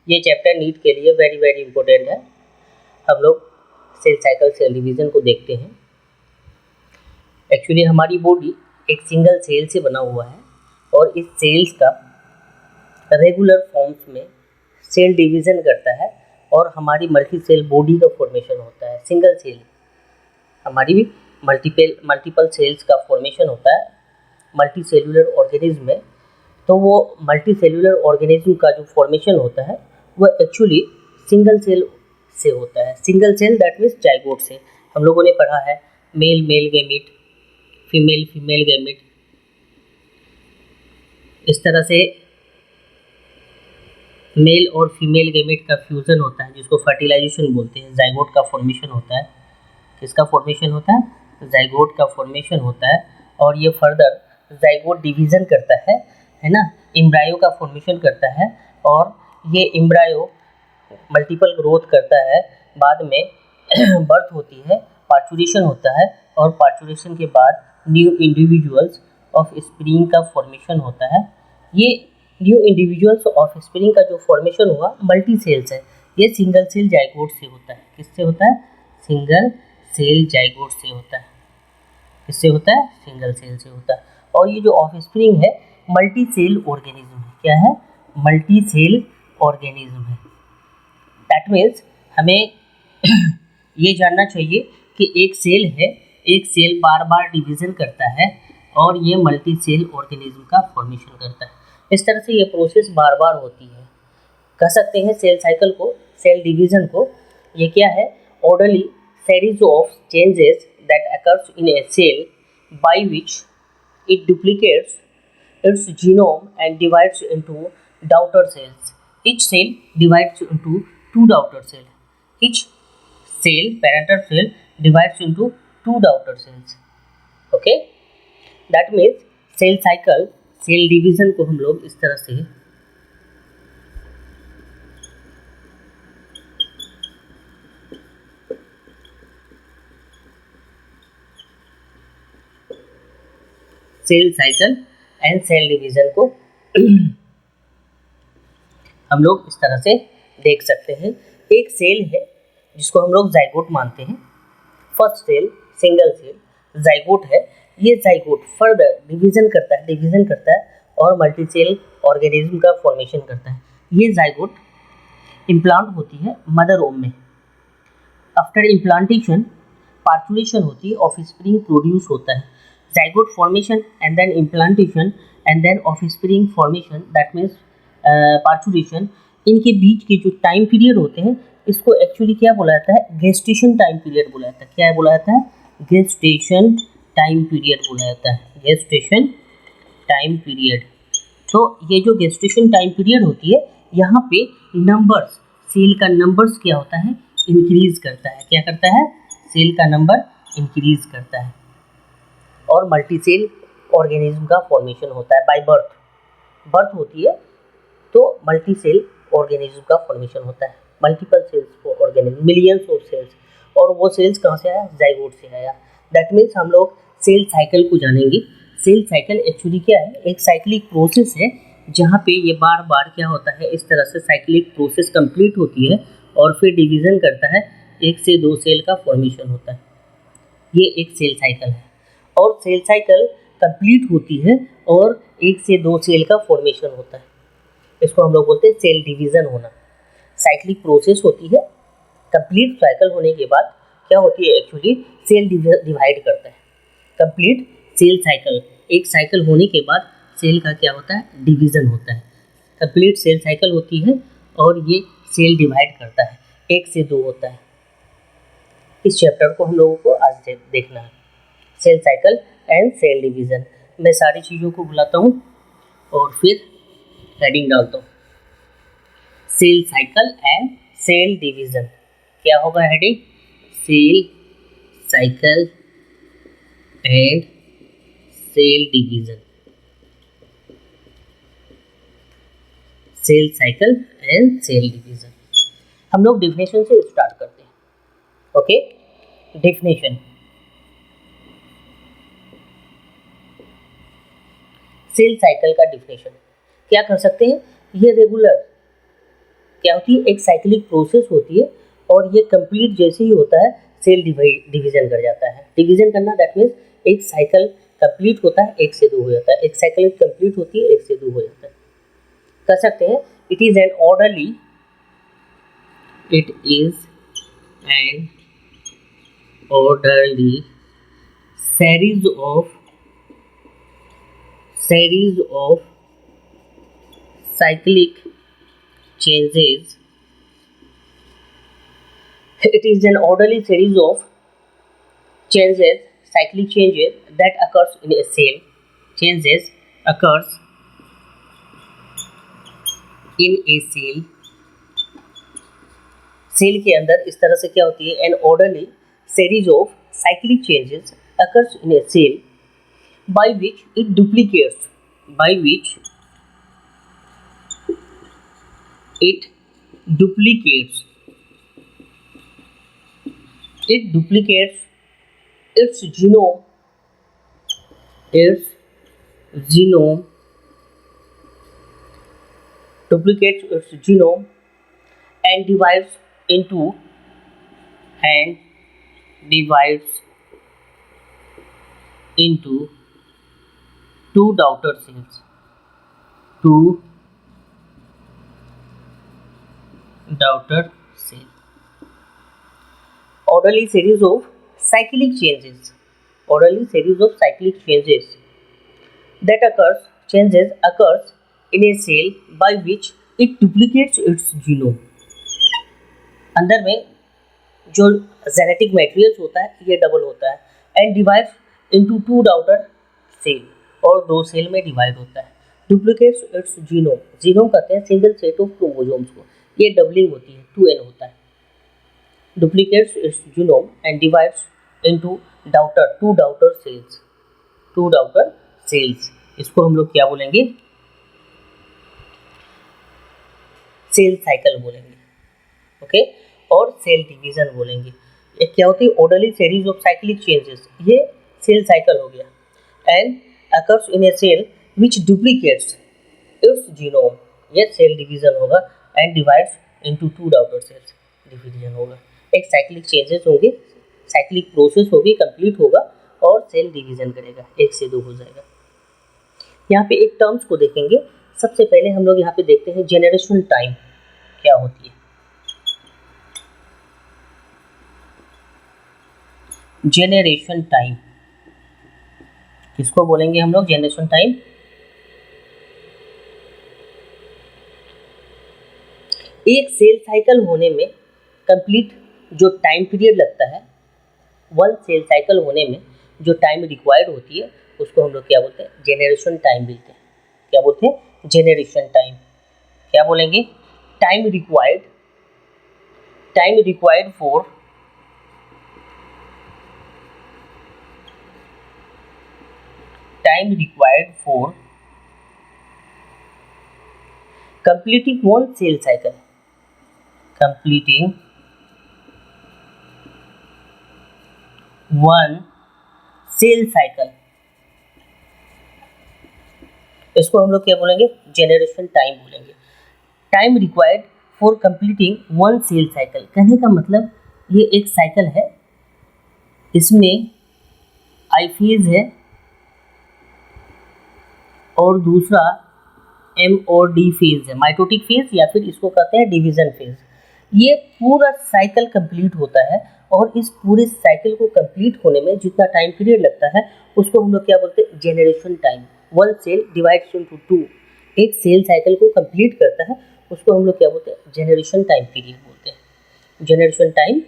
ये chapter NEET के लिए वेरी वेरी इंपॉर्टेंट है। हम लोग सेल साइकिल सेल डिवीज़न को देखते हैं। एक्चुअली हमारी बॉडी एक सिंगल सेल से बना हुआ है और इस सेल्स का रेगुलर फॉर्म्स में सेल डिवीज़न करता है और हमारी मल्टी सेल बॉडी का फॉर्मेशन होता है। सिंगल सेल हमारी भी मल्टीपल सेल्स का फॉर्मेशन होता है मल्टी सेलुलर ऑर्गेनिज्म में। तो वो मल्टी सेलुलर ऑर्गेनिज्म का जो फॉर्मेशन होता है वो एक्चुअली सिंगल सेल से होता है। Single cell that means zygote से। हम लोगों ने पढ़ा है male male gamete, female female gamete, इस तरह से मेल और फीमेल गैमेट का फ्यूज़न होता है जिसको फर्टिलाइजेशन बोलते हैं। जाइगोट का फॉर्मेशन होता है। किसका फॉर्मेशन होता है? जाइगोट का फॉर्मेशन होता है और ये फर्दर जाइगोट डिवीज़न करता है ना, एम्ब्रायो का फॉर्मेशन करता है और ये एम्ब्रायो मल्टीपल ग्रोथ करता है। बाद में बर्थ होती है, पार्चुरेशन होता है और पार्चुरेशन के बाद न्यू इंडिविजुअल्स ऑफ स्प्रिंग का फॉर्मेशन होता है। ये न्यू इंडिविजुअल्स ऑफ स्प्रिंग का जो फॉर्मेशन हुआ मल्टी सेल्स है। ये सिंगल सेल जाइगोट से होता है। किससे होता है? सिंगल सेल जाइगोट से होता है। किससे होता है? सिंगल सेल से होता है। और ये जो ऑफ स्प्रिंग है मल्टी सेल ऑर्गेनिज्म है। क्या है? मल्टी सेल ऑर्गेनिज्म है। दैट मीन्स हमें ये जानना चाहिए कि एक सेल है, एक सेल बार बार डिवीज़न करता है और ये मल्टी सेल ऑर्गेनिज्म का फॉर्मेशन करता है। इस तरह से ये प्रोसेस बार बार होती है। कह सकते हैं सेल साइकिल को, सेल डिवीज़न को, ये क्या है? Orderly series of changes that occurs in a cell by which it duplicates its genome and divides into daughter cells. Each cell divides into two daughter cells. Each cell, parental cell, divides into two daughter cells. Okay? That means cell cycle, cell division को हम लोग इस तरह से cell cycle and cell division को हम लोग इस तरह से देख सकते हैं। एक सेल है जिसको हम लोग जाइगोट मानते हैं। First cell single cell zygote है। ये जाइगोट फर्दर डिवीज़न करता है और मल्टी सेल ऑर्गेनिज्म का फॉर्मेशन करता है। ये जाइगोट इम्प्लांट होती है मदर ओम में। आफ्टर इम्प्लांटेशन पार्चुरेशन होती है, ऑफस्प्रिंग प्रोड्यूस होता है। zygote formation and then implantation and then offspring formation that means parturition, इनके बीच के जो टाइम पीरियड होते हैं इसको एक्चुअली क्या बोला जाता है? गेस्टेशन टाइम पीरियड बोला जाता है। क्या बोला जाता है? गेस्टेशन टाइम पीरियड बोला जाता है। Gestation time period. तो ये जो गेस्टेशन टाइम पीरियड होती है यहाँ पे नंबर्स, सेल का नंबर्स क्या होता है? इंक्रीज करता है। क्या करता है? सेल का नंबर इंक्रीज करता है और मल्टी सेल ऑर्गेनिज्म का फॉर्मेशन होता है बाय बर्थ। बर्थ होती है तो मल्टी सेल ऑर्गेनिज्म का फॉर्मेशन होता है। Multiple cells organism, millions of cells. और वो सेल्स कहाँ से आया? जाइगोट से आया। दैट मीन्स हम लोग सेल साइकिल को जानेंगे। सेल साइकिल एक्चुअली क्या है? एक साइक्लिक प्रोसेस है जहाँ पे ये बार बार क्या होता है, इस तरह से साइक्लिक प्रोसेस कंप्लीट होती है और फिर डिवीज़न करता है, एक से दो सेल का फॉर्मेशन होता है। ये एक सेल साइकिल है और सेल साइकिल कंप्लीट होती है और एक से दो सेल का फॉर्मेशन होता है। इसको हम लोग बोलते हैं सेल डिवीज़न होना। साइक्लिक प्रोसेस होती है। कंप्लीट साइकिल होने के बाद क्या होती है? एक्चुअली सेल डिवाइड करता है। कंप्लीट सेल साइकिल, एक साइकिल होने के बाद सेल का क्या होता है? डिवीज़न होता है। कंप्लीट सेल साइकिल होती है और ये सेल डिवाइड करता है, एक से दो होता है। इस चैप्टर को हम लोगों को आज देखना है, cell cycle and cell division. मैं सारी चीज़ों को बुलाता हूँ और फिर हेडिंग डालता हूँ। Cell cycle and cell division. क्या होगा heading? Cell cycle and cell division. Cell cycle and cell division. हम लोग डेफिनेशन से स्टार्ट करते हैं। Okay, definition. सेल साइकिल का डेफिनेशन क्या कर सकते हैं? ये रेगुलर क्या होती है, एक साइक्लिक प्रोसेस होती है और ये कंप्लीट जैसे ही होता है सेल डिवीजन कर जाता है। डिवीजन करना दैट मीन्स एक साइकिल कंप्लीट होता है, एक से दो हो जाता है, एक साइकिल कंप्लीट होती है, एक से दो हो जाता है। कह सकते हैं it is an orderly series of cyclic changes. It is an orderly series of changes, cyclic changes that occurs in a cell. Changes occurs in a cell. Cell के अंदर इस तरह से क्या होती है, an orderly series of cyclic changes occurs in a cell by which it duplicates its genome and divides into two daughter cells. Orderly series of cyclic changes that occurs in a cell by which it duplicates its genome. अंदर में जो genetic materials होता है ये double होता है and divide into two daughter cell, और दो सेल में डिवाइड होता है। डुप्लीकेट्स इट्स जीनोम कहते हैं सिंगल सेट ऑफ क्रोमोसोम्स को, ये डबलिंग होती है, 2n होता है। Duplicates its genome and divides into two daughter cells. इसको हम लोग क्या बोलेंगे, सेल साइकिल बोलेंगे, ओके और सेल डिवीजन बोलेंगे। एक क्या होती है, orderly series of cyclic changes, ये सेल साइकिल हो गया। And occurs in a cell which duplicates its genome, ये सेल डिवीजन होगा। And divides into two daughter cells, division होगा। एक साइक्लिक चेंजेस होंगे, साइक्लिक प्रोसेस होगी, कंप्लीट होगा और सेल डिवीजन करेगा, एक से दो हो जाएगा। यहाँ पे एक टर्म्स को देखेंगे। सबसे पहले हम लोग यहाँ पे देखते हैं जेनरेशन टाइम क्या होती है। जेनरेशन टाइम किसको बोलेंगे हम लोग, जेनरेशन टाइम। एक सेल साइकिल होने में कंप्लीट जो टाइम पीरियड लगता है, वन सेल साइकिल होने में जो टाइम रिक्वायर्ड होती है उसको हम लोग क्या बोलते हैं, जेनरेशन टाइम बोलते हैं। क्या बोलते हैं, जेनरेशन टाइम। क्या बोलेंगे, time required for completing one cell cycle, इसको हम लोग क्या बोलेंगे, जेनरेशन टाइम बोलेंगे। Time required for completing one cell cycle, कहने का मतलब ये एक साइकिल है, इसमें आई फेज है और दूसरा एम और डी फेज है, माइटोटिक फेज या फिर इसको कहते हैं डिवीजन फेज। ये पूरा साइकिल कंप्लीट होता है और इस पूरे साइकिल को कंप्लीट होने में जितना टाइम पीरियड लगता है उसको हम लोग क्या बोलते हैं, generation time. One cell divides into two, एक सेल साइकिल को कंप्लीट करता है उसको हम लोग क्या बोलते हैं, जेनरेशन टाइम पीरियड बोलते हैं। जेनरेशन टाइम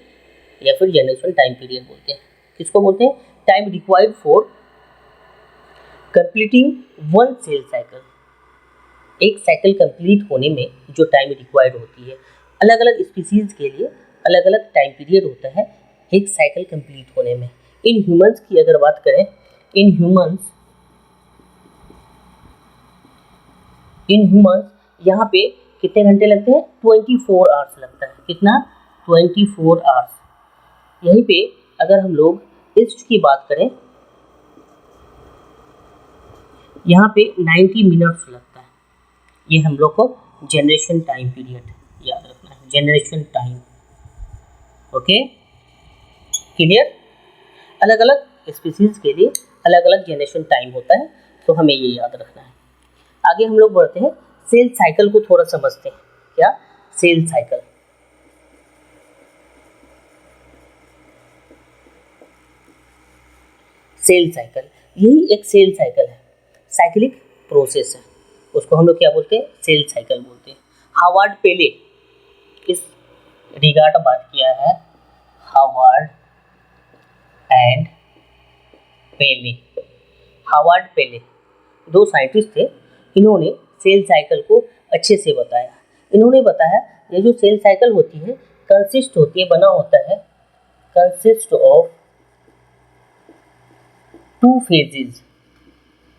या फिर जेनरेशन टाइम पीरियड बोलते हैं। किसको बोलते हैं, time required for completing one cell cycle, एक साइकिल कंप्लीट होने में जो टाइम रिक्वायर्ड होती है। अलग अलग स्पीसीज के लिए अलग अलग टाइम पीरियड होता है एक साइकिल कंप्लीट होने में। इन ह्यूमंस की अगर बात करें, इन ह्यूमंस यहाँ पे कितने घंटे लगते हैं, 24 आवर्स लगता है। कितना, 24 आवर्स। यहीं पे अगर हम लोग ईस्ट की बात करें, यहाँ पे 90 मिनट्स लगता है। ये हम लोग को जनरेशन टाइम पीरियड याद रखना। Generation time. Okay, clear? अलग अलग स्पीसीज के लिए अलग अलग जनरेशन टाइम होता है, तो हमें ये याद रखना है। आगे हम लोग बढ़ते हैं, सेल साइकिल को थोड़ा समझते हैं। क्या सेल साइकिल? सेल साइकिल, यही एक सेल साइकिल है, साइक्लिक प्रोसेस है, उसको हम लोग क्या बोलते हैं? सेल साइकिल बोलते हैं। हावर्ड पेले इस रिगार्ड बात किया है, हावर्ड एंड पेले। हावर्ड पेले दो साइंटिस्ट थे, इन्होंने सेल साइकिल को अच्छे से बताया। इन्होंने बताया ये जो सेल साइकिल होती है कंसिस्ट होती है, बना होता है, consist of two phases.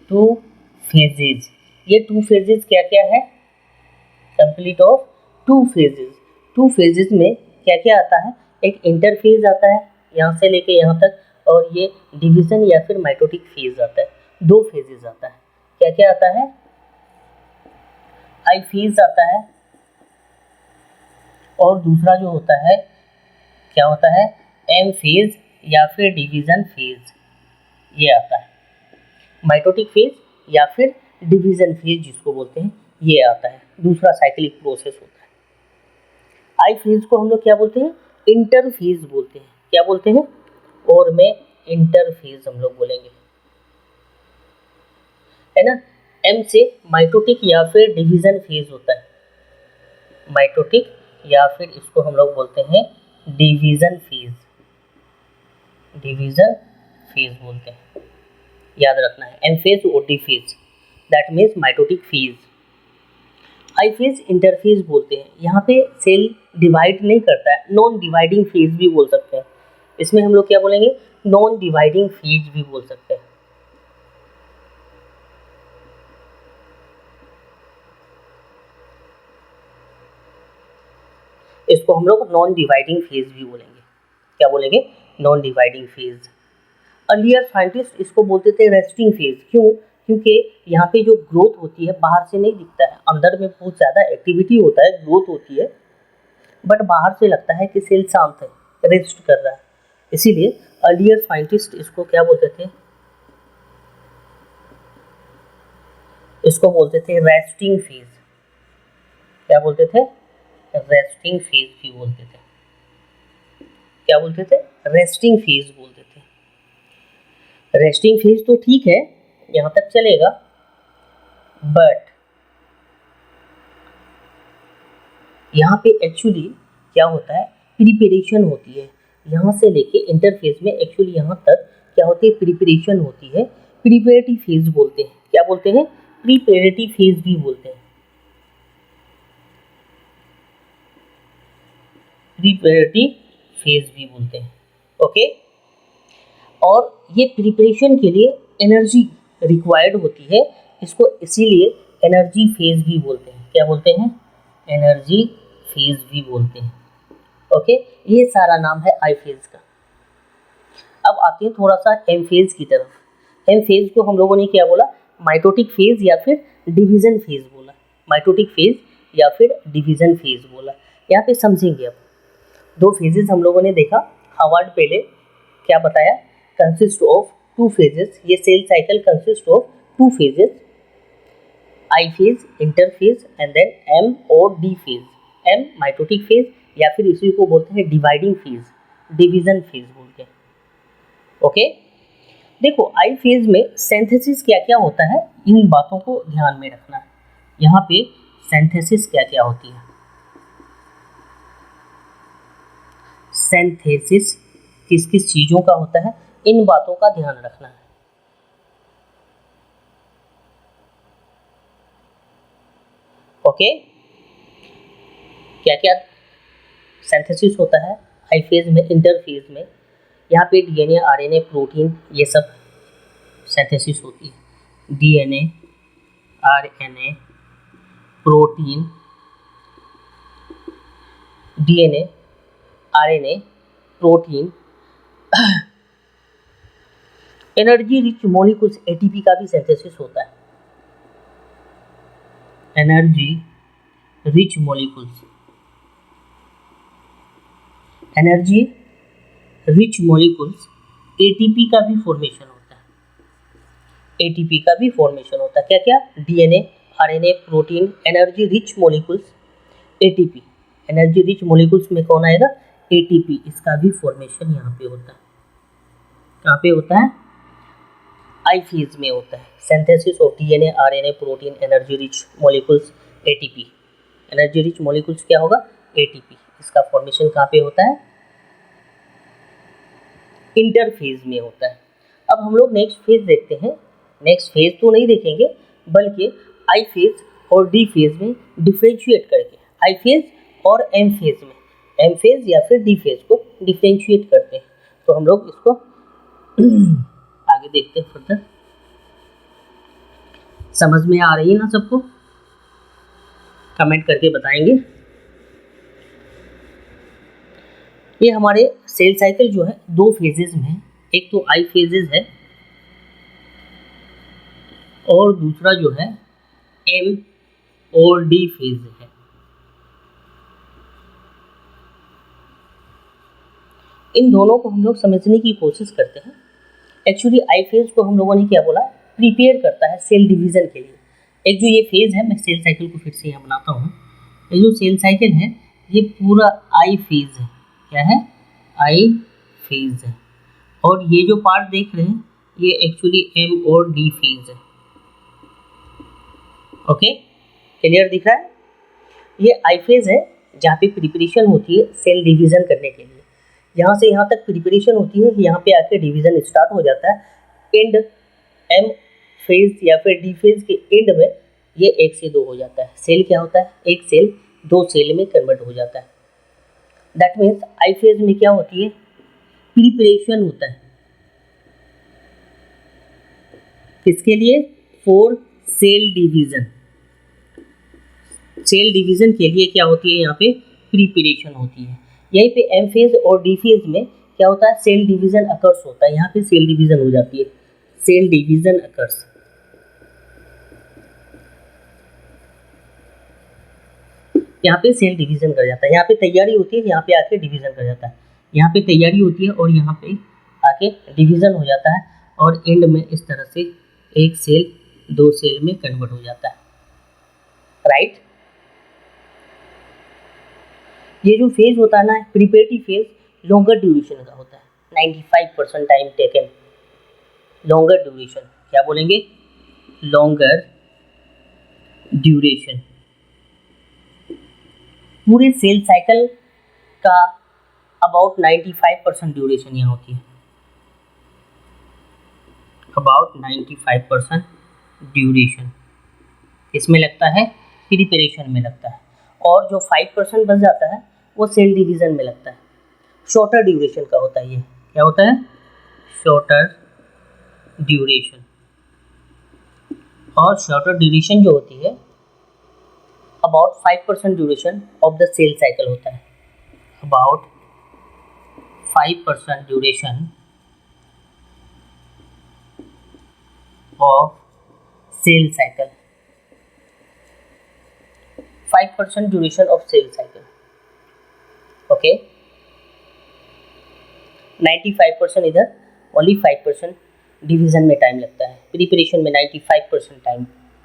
Two phases, ये टू फेजेज क्या क्या है? Complete of two phases. Two phases में क्या क्या आता है? एक इंटरफेज आता है यहाँ से लेके यहाँ तक, और ये डिवीजन या फिर माइटोटिक फेज आता है। दो फेजेज आता है, क्या क्या आता है? आई फेज आता है, और दूसरा जो होता है क्या होता है? एम फेज या फिर डिवीजन फेज, ये आता है। माइटोटिक फेज या फिर डिवीजन फेज जिसको बोलते हैं, ये आता है। दूसरा साइक्लिक प्रोसेस होता है। आई फेज को हम लोग क्या बोलते हैं? इंटरफेज बोलते हैं। क्या बोलते हैं? और में इंटरफेज हम लोग बोलेंगे, है ना। एम से माइटोटिक या फिर डिवीजन फेज होता है, माइटोटिक या फिर इसको हम लोग बोलते हैं डिवीजन फेज। डिवीजन फेज बोलते हैं, याद रखना है। एम फेज और D phase, that means mitotic phase. I phase interphase बोलते हैं, यहाँ पे सेल डिवाइड नहीं करता है, नॉन डिवाइडिंग फेज भी बोल सकते हैं। इसमें हम लोग क्या बोलेंगे? नॉन डिवाइडिंग फेज भी बोल सकते हैं। इसको हम लोग नॉन डिवाइडिंग फेज भी बोलेंगे। क्या बोलेंगे? Non dividing phase. Earlier scientist इसको बोलते थे रेस्टिंग फेज। क्यों? क्योंकि यहाँ पे जो ग्रोथ होती है बाहर से नहीं दिखता है, अंदर में बहुत ज़्यादा एक्टिविटी होता है, ग्रोथ होती है, बट बाहर से लगता है कि सेल शांत है, रेस्ट कर रहा है। इसीलिए अर्लियर साइंटिस्ट इसको क्या बोलते थे? इसको बोलते थे रेस्टिंग फेज। क्या बोलते थे? रेस्टिंग फेज भी बोलते थे। क्या बोलते थे? रेस्टिंग फेज बोलते थे। रेस्टिंग फेज तो ठीक है, यहाँ तक चलेगा, बट यहाँ पे एक्चुअली क्या होता है? प्रिपरेशन होती है, यहाँ से लेके इंटरफेज में एक्चुअली यहाँ तक क्या होती है? प्रिपरेशन होती है, प्रिपरेटिव फेज बोलते हैं। क्या बोलते हैं? प्रिपरेटिव फेज भी बोलते हैं। प्रिपरेटिव फेज भी बोलते हैं। ओके, और ये प्रिपरेशन के लिए एनर्जी रिक्वायर्ड होती है, इसको इसीलिए एनर्जी फेज भी बोलते हैं। क्या बोलते हैं? एनर्जी फेज भी बोलते हैं। ओके, ये सारा नाम है आई फेज का। अब आते हैं थोड़ा सा एम फेज की तरफ। एम फेज को हम लोगों ने क्या बोला? माइटोटिक फेज या फिर डिवीजन फेज बोला। माइटोटिक फेज या फिर डिवीजन फेज बोला। यहाँ पे समझेंगे अब। दो फेजेस हम लोगों ने देखा। हावर्ड पेले क्या बताया? Consist of two phases. ये cell cycle consist of two phases, I phase, interphase and then M और D phase. M mitotic phase या फिर इसी को बोलते हैं डिवाइडिंग फेज, डिवीजन फेज बोलते हैं। ओके, देखो आई फेज में सिंथेसिस क्या क्या होता है, इन बातों को ध्यान में रखना है। यहाँ पे सिंथेसिस क्या क्या होती है। सिंथेसिस किस किस चीज़ों का होता है, इन बातों का ध्यान रखना है। ओके, क्या क्या सिंथेसिस होता है आई फेज में, इंटरफेज में? यहाँ पे डीएनए, आरएनए, प्रोटीन, ये सब सिंथेसिस होती है। DNA, RNA, protein, DNA, RNA, protein, energy rich molecules, ATP का भी सिंथेसिस होता है। Energy rich molecules, energy rich molecules ATP का भी फॉर्मेशन होता है। एटीपी का भी फॉर्मेशन होता है। क्या क्या? DNA, RNA, protein, energy rich molecules, ATP. Energy rich molecules में कौन आएगा? एटीपी। इसका भी फॉर्मेशन यहाँ पे होता है। कहाँ पे होता है? आई फेज में होता है। Synthesis of DNA, RNA, protein, energy rich molecules, ATP. Energy rich molecules क्या होगा? एटीपी। इसका फॉर्मेशन कहाँ पे होता है? इंटरफेज में होता है। अब हम लोग नेक्स्ट फेज देखते हैं। नेक्स्ट फेज तो नहीं देखेंगे, बल्कि आई फेज और डी फेज में डिफ्रेंशिएट करके, आई फेज और एम फेज में, एम फेज या फिर डी फेज को डिफ्रेंशिएट करते हैं। तो हम लोग इसको आगे देखते हैं फर्दर। समझ में आ रही है ना सबको? कमेंट करके बताएंगे। ये हमारे सेल साइकिल जो है दो फेजेस में है। एक तो आई फेजेस है और दूसरा जो है एम और डी फेज है। इन दोनों को हम लोग समझने की कोशिश करते हैं। एक्चुअली आई फेज को हम लोगों ने क्या बोला? प्रिपेयर करता है सेल डिवीज़न के लिए। एक जो ये फेज है, मैं सेल साइकिल को फिर से यहाँ बनाता हूँ। ये जो सेल साइकिल है ये पूरा आई फेज है। क्या है? आई फेज है। और ये जो पार्ट देख रहे हैं ये एक्चुअली एम और डी फेज है। ओके, क्लियर दिख रहा है? ये आई फेज है जहाँ पे प्रिपरेशन होती है सेल डिवीज़न करने के लिए। यहाँ से यहाँ तक प्रिपरेशन होती है, यहाँ पे आके डिवीज़न स्टार्ट हो जाता है। एंड एम फेज या फिर डी फेज के एंड में ये 1 से 2 हो जाता है। सेल क्या होता है? एक सेल 2 सेल में कन्वर्ट हो जाता है। दैट मीन्स आई फेज में क्या होती है? प्रिपरेशन होता है। किसके लिए? For cell division. Cell division के लिए क्या होती है? यहाँ पे प्रिपरेशन होती है। यहीं पे एम फेज और डी फेज में क्या होता है? सेल डिवीज़न अकर्स होता है। यहाँ पे सेल डिवीज़न हो जाती है। Cell division occurs. यहाँ पे सेल डिवीज़न कर जाता है। यहाँ पे तैयारी होती है, यहाँ पे आके डिवीज़न कर जाता है। यहाँ पे तैयारी होती है और यहाँ पे आके डिवीज़न हो जाता है और एंड में इस तरह से एक सेल 2 सेल में कन्वर्ट हो जाता है। राइट? ये जो फेज होता है ना, प्रिपरेटिव फेज, लॉन्गर ड्यूरेशन का होता है। 95% टाइम टेकन। लॉन्गर ड्यूरेशन, क्या बोलेंगे? Longer duration. पूरे सेल साइकिल का अबाउट 95% ड्यूरेशन यहाँ होती है। अबाउट 95% ड्यूरेशन इसमें लगता है, प्रिपरेशन में लगता है। और जो 5% बच जाता है वो सेल डिवीज़न में लगता है। शॉर्टर ड्यूरेशन का होता है ये। क्या होता है? Shorter duration. और शॉर्टर ड्यूरेशन जो होती है about 5% duration of the cell cycle होता है। About 5% duration of cell cycle. 5% duration of cell cycle. Okay, 95% इधर, ओनली 5% डिवीज़न में टाइम लगता है। प्रिपरेशन में 95% टाइम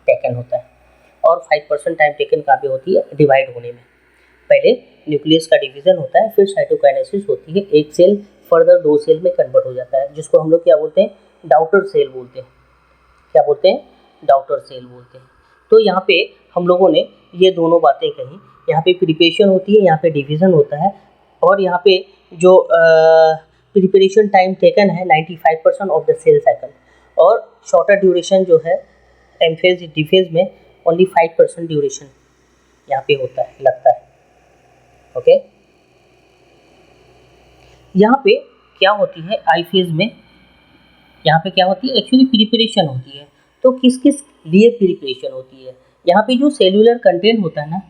टेकन होता है। और 5% टाइम टेकन कहाँ पे होती है? डिवाइड होने में। पहले न्यूक्लियस का डिवीज़न होता है, फिर साइटोकाइनेसिस होती है, एक सेल फर्दर 2 सेल में कन्वर्ट हो जाता है, जिसको हम लोग क्या बोलते हैं? डाउटर सेल बोलते हैं। क्या बोलते हैं? डाउटर सेल बोलते हैं। तो यहाँ पे हम लोगों ने ये दोनों बातें कही। यहाँ पे प्रिपरेशन होती है, यहाँ पे डिवीज़न होता है, और यहाँ पे जो प्रिपरेशन टाइम टेकन है 95% ऑफ द सेल साइकिल, और शॉर्टर ड्यूरेशन जो है एम फेज डी फेज में ओनली 5% ड्यूरेशन यहाँ पे होता है, लगता है। ओके, यहाँ पे क्या होती है? आई फेज में यहाँ पे क्या होती है? एक्चुअली प्रिपरेशन होती है। तो किस किस लिए प्रिपरेशन होती है? यहाँ पे जो सेल्यूलर कंटेंट होता है ना,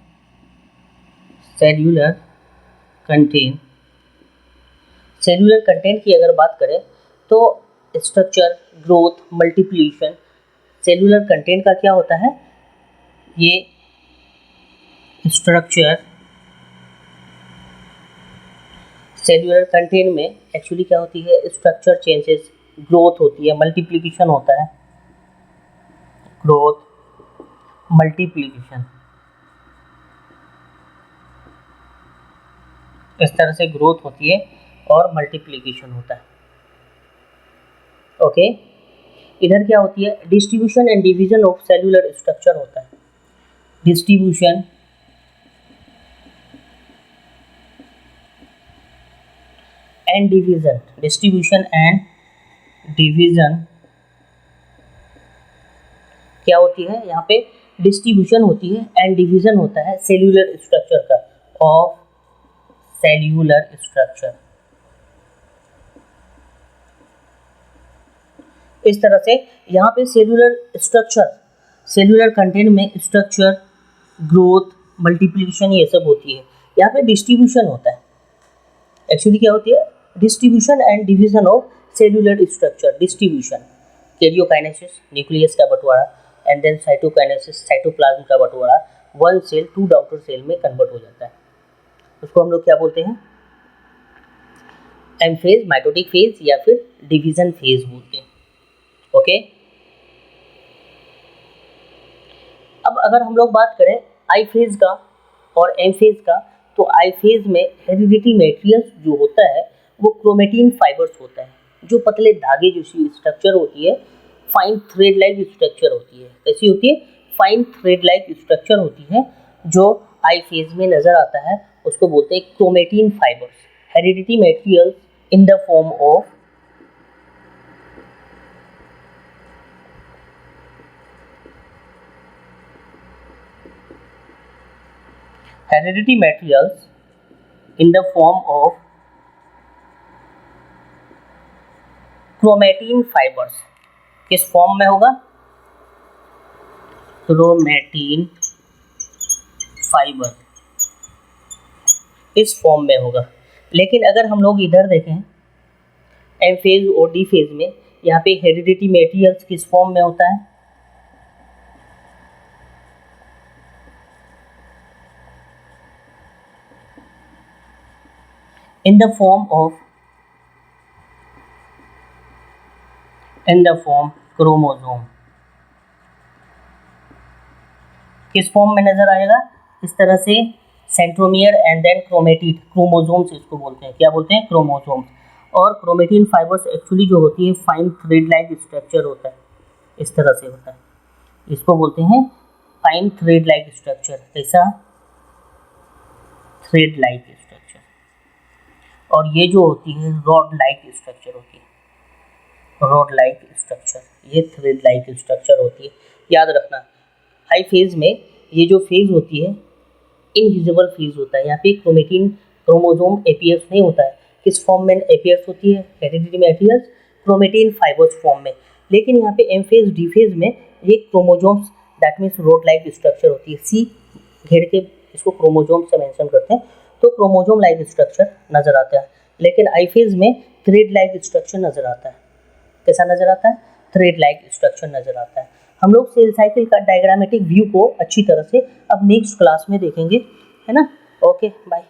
सेल्यूलर कंटेंट की अगर बात करें तो structure, growth, multiplication, cellular content का क्या होता है? ये स्ट्रक्चर, सेल्यूलर कंटेंट में एक्चुअली क्या होती है, स्ट्रक्चर चेंजेस, ग्रोथ होती है, मल्टीप्लिकेशन होता है, ग्रोथ, मल्टीप्लिकेशन, इस तरह से ग्रोथ होती है और मल्टीप्लिकेशन होता है। ओके, इधर क्या होती है, distribution and division of cellular structure होता है, distribution and division, distribution and division क्या होती है, यहाँ पे डिस्ट्रीब्यूशन होती है एंड डिवीजन होता है सेल्यूलर स्ट्रक्चर का, ऑफ सेल्यूलर स्ट्रक्चर। इस तरह से यहाँ पे सेल्यूलर स्ट्रक्चर, सेल्यूलर कंटेंट में स्ट्रक्चर, ग्रोथ, मल्टीप्लिकेशन ये सब होती है। यहाँ पे डिस्ट्रीब्यूशन होता है, एक्चुअली क्या होती है, distribution and division of cellular structure, distribution, karyokinesis, nucleus का बंटवारा, एंड देन साइटोकाइनेसिस, साइटोप्लाज्म का बंटवारा, one cell to daughter cell में कन्वर्ट हो जाता है। उसको हम लोग क्या बोलते हैं, एम फेज, माइटोटिक फेज या फिर डिवीजन फेज बोलते हैं। ओके, अब अगर हम लोग बात करें आई फेज का और एम फेज का, तो आई फेज में हेरिडिटी मटेरियल्स जो होता है वो क्रोमेटिन फाइबर्स होता है, जो पतले धागे जैसी स्ट्रक्चर होती है, फाइन थ्रेड लाइक स्ट्रक्चर होती है। कैसी होती है, फाइन थ्रेड लाइक स्ट्रक्चर होती है, जो आई फेज में नजर आता है, उसको बोलते हैं chromatin fibres, heredity materials in the form of hereditary materials in the form of chromatin fibres. किस फॉर्म में होगा, क्रोमेटिन फाइबर इस फॉर्म में होगा। लेकिन अगर हम लोग इधर देखें एम फेज और डी फेज में, यहाँ पे हेरिडिटी मटेरियल्स किस फॉर्म में होता है, in the form क्रोमोसोम। किस फॉर्म में नजर आएगा, इस तरह से centromere and then chromatid, chromosomes इसको बोलते हैं, क्या बोलते हैं, क्रोमोसोम्स। और क्रोमेटिन फाइबर्स एक्चुअली जो होती है फाइन थ्रेड लाइक स्ट्रक्चर होता है, इस तरह से होता है, इसको बोलते हैं फाइन थ्रेड लाइक स्ट्रक्चर। कैसा, थ्रेड लाइक स्ट्रक्चर। और ये जो होती है रॉड लाइक स्ट्रक्चर होती है, रॉड लाइक स्ट्रक्चर, ये थ्रेड लाइक स्ट्रक्चर होती है। याद रखना, हाई फेज में ये जो फेज होती है इनविजिबल फेज होता है, यहाँ पे क्रोमेटिन क्रोमोसोम एपियर्स नहीं होता है। किस फॉर्म में एपियर्स होती है, heredity materials chromatin fibres form में। लेकिन यहाँ पे एम फेज डी फेज में ये chromosomes, that means rod like structure होती है, सी घेर के इसको क्रोमोसोम से मेंशन करते हैं, तो क्रोमोसोम लाइक स्ट्रक्चर नजर आता है। लेकिन आई फेज में थ्रेड लाइक स्ट्रक्चर नजर आता है। कैसा नजर आता है, थ्रेड लाइक स्ट्रक्चर नजर आता है। हम लोग सेल साइकिल का डायग्रामेटिक व्यू को अच्छी तरह से अब नेक्स्ट क्लास में देखेंगे, है ना। Okay, bye.